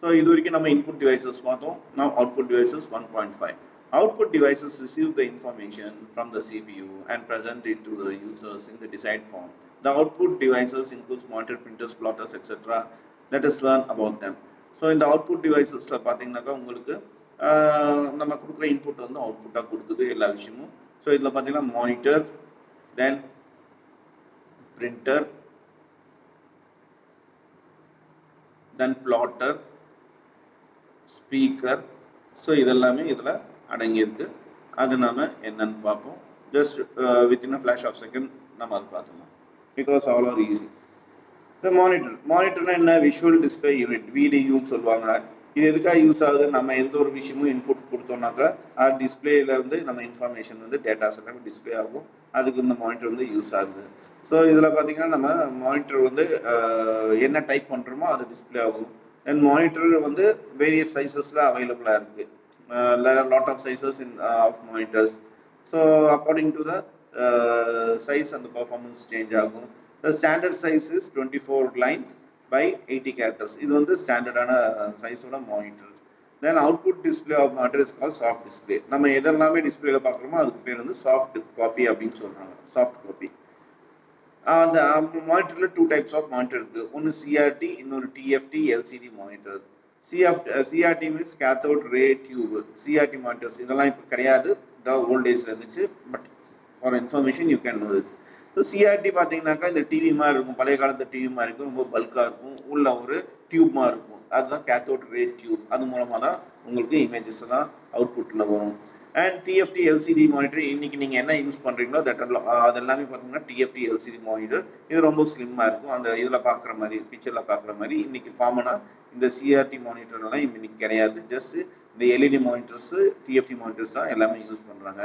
So இது வரைக்கும் நம்ம இன்புட் டிவைசஸ் பார்த்தோம். Now output devices 1.5. Output devices receive the information from the CPU and present it to the users in the desired form. The output devices includes monitor, printers, plotters, etc. Let us learn about them. So இந்த output டிவைசஸில் பார்த்தீங்கன்னாக்கா உங்களுக்கு நம்ம கொடுக்குற input வந்து அவுட்புட்டாக கொடுக்குது எல்லா விஷயமும். So இதில் பார்த்தீங்கன்னா monitor, then printer, then plotter, speaker. So இதெல்லாமே இதில் அடங்கியிருக்கு. அது நாம் என்னன்னு பார்ப்போம். Just within a flash of second நம்ம அதை பார்த்துக்கலாம். Because all are easy. இந்த மானிட்டர்னா என்ன? விஷுவல் டிஸ்பிளே யூனிட், விடியூன்னு சொல்லுவாங்க. இது எதுக்காக யூஸ் ஆகுது? நம்ம எந்த ஒரு விஷயமும் இன்புட் கொடுத்தோம்னாக்கா டிஸ்பிளேல வந்து நம்ம இன்ஃபர்மேஷன் வந்து டேட்டாஸ் எல்லாமே டிஸ்பிளே ஆகும். அதுக்கு இந்த மானிட்டர் வந்து யூஸ் ஆகுது. ஸோ இதில் பார்த்தீங்கன்னா நம்ம மானிட்டர் வந்து என்ன டைப் பண்ணுறோமோ அது டிஸ்பிளே ஆகும். தென் மானிட்டர் வந்து வேரியஸ் சைஸஸில் அவைலபிளாக இருக்குது. Lot of sizes of monitors. So according to the size and the performance change ஆகும். The standard size is 24 lines by 80 characters. இது வந்து ஸ்டாண்டர்டான சைஸோட monitor. Then output display of monitor is call soft display. நம்ம எதெல்லாமே டிஸ்பிளேல பார்க்குறோமோ அதுக்கு பேர் வந்து சாஃப்ட் காப்பி அப்படின்னு சொல்றாங்க. Soft copy. அந்த மானிட்டர்ல 2 டைப்ஸ் ஆஃப் மானிட்டர் இருக்கு. ஒன்று சிஆர்டி, இன்னொரு TFT LCD monitor. CRT means cathode ray tube. CRT monitors இதெல்லாம் இப்போ கிடையாது. ஓல்ட் ஏஜ்ல இருந்துச்சு. But for information you can know this. So CRT பார்த்தீங்கன்னாக்கா இந்த டிவி மாதிரி இருக்கும். பழைய காலத்து டிவி மாதிரி இருக்கும். ரொம்ப பல்காக இருக்கும். உள்ள ஒரு டியூப் மாதிரி இருக்கும். அதுதான் கேத்தோட் ரே டியூப். அது மூலமாக தான் உங்களுக்கு இமேஜஸ் எல்லாம் அவுட்புட்டில் வரும். அண்ட் டிஎஃப்டி எல்சிடி மானிட்டர் இன்னைக்கு நீங்கள் என்ன யூஸ் பண்ணுறீங்களோ அது எல்லாமே பார்த்தீங்கன்னா டிஎஃப்டி எல்சிடி மானிட்டர். இது ரொம்ப ஸ்லிம்மாக இருக்கும். அந்த இதில் பார்க்குற மாதிரி பிக்சரில் பார்க்குற மாதிரி இன்னைக்கு காமனாக இந்த சிஆர்டி மானிட்டர்லாம் இன்னைக்கு கிடையாது. ஜஸ்ட் இந்த எல்இடி மானிட்டர்ஸ், டிஎஃப்டி மானிட்டர்ஸ் தான் எல்லாமே யூஸ் பண்ணுறாங்க.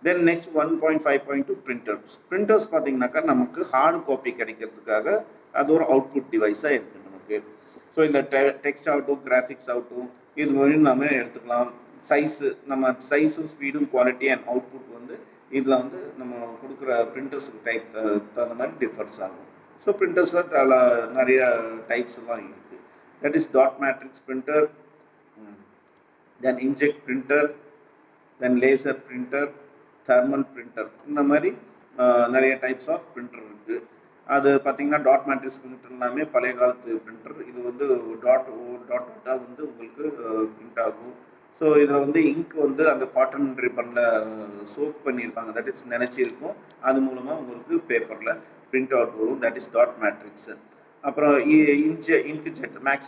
Then next 1.5.2 printers. பிரிண்டர்ஸ் பார்த்தீங்கன்னாக்கா நமக்கு ஹார்டு காப்பி கிடைக்கிறதுக்காக அது ஒரு அவுட்புட் டிவைஸாக இருக்குது நமக்கு. ஸோ இந்த டெக்ஸ்ட் ஆகட்டும், கிராஃபிக்ஸ் ஆகட்டும், இது வரையும் நம்ம எடுத்துக்கலாம். நம்ம சைஸும் ஸ்பீடும் குவாலிட்டி அண்ட் அவுட்புட் வந்து இதில் வந்து நம்ம கொடுக்குற பிரிண்டர்ஸுக்கு டைப் தகுந்த மாதிரி டிஃபர்ஸ் ஆகும். ஸோ பிரிண்டர்ஸில் நிறைய டைப்ஸ் எல்லாம் இருக்குது. That is dot matrix printer, then inject printer, then laser printer, thermal printer. இந்த மாதிரி நிறைய டைப்ஸ் ஆஃப் பிரிண்டர் இருக்குது. அது பார்த்தீங்கன்னா டாட் மேட்ரிக்ஸ் பிரிண்டர் எல்லாமே பழைய காலத்து பிரிண்டர். இது வந்து டாட்டாக வந்து உங்களுக்கு பிரிண்ட் ஆகும். ஸோ இதில் வந்து இங்க் வந்து அந்த காட்டன் ரிப்பனில் சோப் பண்ணியிருப்பாங்க. தட் இஸ் நினச்சிருக்கும். அது மூலமாக உங்களுக்கு பேப்பரில் பிரிண்ட் அவுட் வரும். That is dot matrix. அப்புறம் இங்க் ஜெட் மேக்ஸிமம்